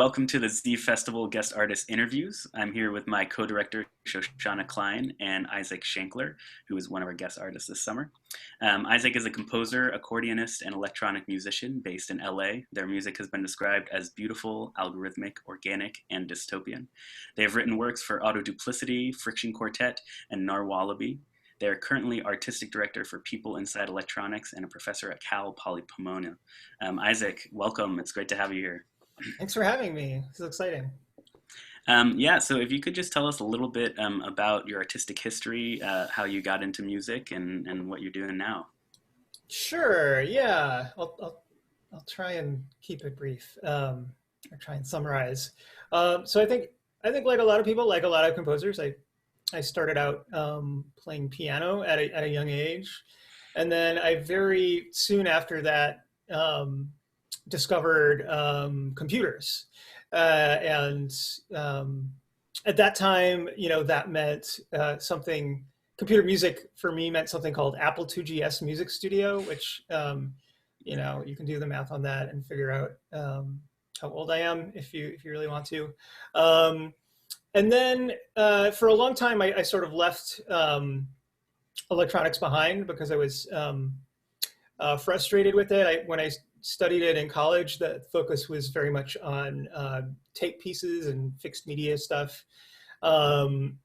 welcome to the zFestival Guest Artist Interviews. I'm here with my co-director, Shoshana Klein, and Isaac Schankler, who is one of our guest artists this summer. Isaac is a composer, accordionist, and electronic musician based in LA. Their music has been described as beautiful, algorithmic, organic, and dystopian. They have written works for Auto Duplicity, Friction Quartet, and Narwhalaby. They are currently artistic director for People Inside Electronics and a professor at Cal Poly Pomona. Isaac, welcome. It's great to have you here. Thanks for having me. This is exciting. So if you could just tell us a little bit about your artistic history, how you got into music, and what you're doing now. Sure. Yeah. I'll try and keep it brief. Or try and summarize. So I think like a lot of people, like a lot of composers, I started out playing piano at a young age, and then I very soon after that discovered computers, and at that time, that meant computer music for me meant something called Apple IIgs Music Studio, which you can do the math on that and figure out how old I am if you really want to. And then for a long time, I sort of left electronics behind because I was frustrated with it. When I studied it in college, the focus was very much on tape pieces and fixed media stuff. And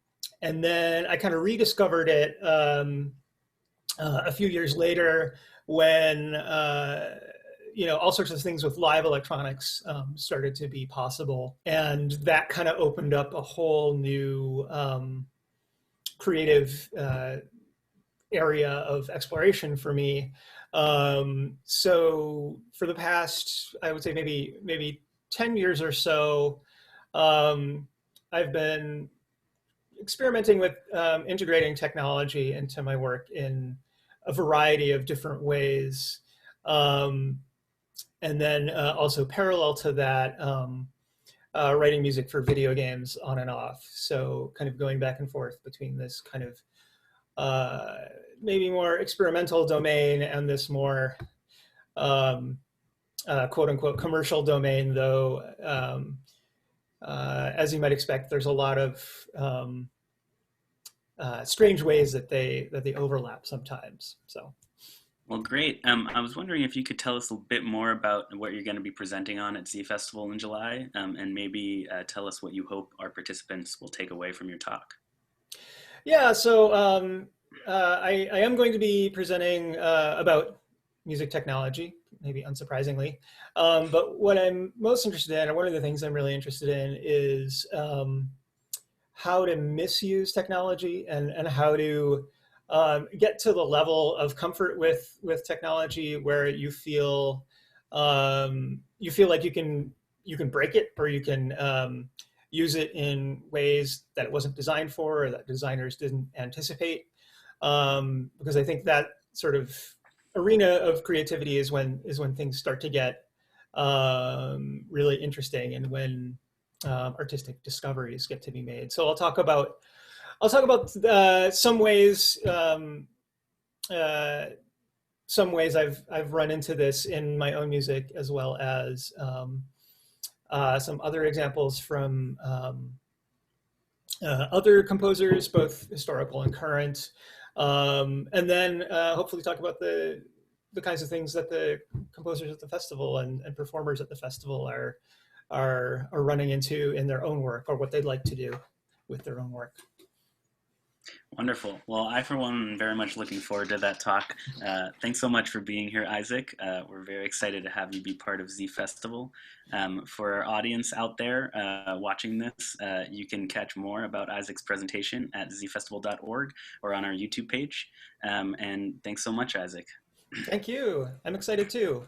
then I kind of rediscovered it a few years later when all sorts of things with live electronics started to be possible. And that kind of opened up a whole new creative area of exploration for me. So for the past, I would say maybe 10 years or so, I've been experimenting with integrating technology into my work in a variety of different ways. And then also parallel to that, writing music for video games on and off. So kind of going back and forth between this kind of maybe more experimental domain and this more quote unquote commercial domain, though as you might expect, there's a lot of strange ways that they overlap sometimes. So. Well, great. I was wondering if you could tell us a bit more about what you're going to be presenting on at zFestival in July, and maybe tell us what you hope our participants will take away from your talk. Yeah, so I am going to be presenting about music technology, maybe unsurprisingly. But what I'm most interested in, or one of the things I'm really interested in, is how to misuse technology and how to get to the level of comfort with technology where you feel like you can break it, or you can use it in ways that it wasn't designed for, or that designers didn't anticipate. Because I think that sort of arena of creativity is when things start to get really interesting, and when artistic discoveries get to be made. So I'll talk about some ways I've run into this in my own music, as well as some other examples from other composers, both historical and current, and then hopefully talk about the kinds of things that the composers at the festival and performers at the festival are running into in their own work, or what they'd like to do with their own work. Wonderful. Well, I, for one, am very much looking forward to that talk. Thanks so much for being here, Isaac. We're very excited to have you be part of zFestival. For our audience out there watching this, you can catch more about Isaac's presentation at zfestival.org or on our YouTube page. And thanks so much, Isaac. Thank you. I'm excited too.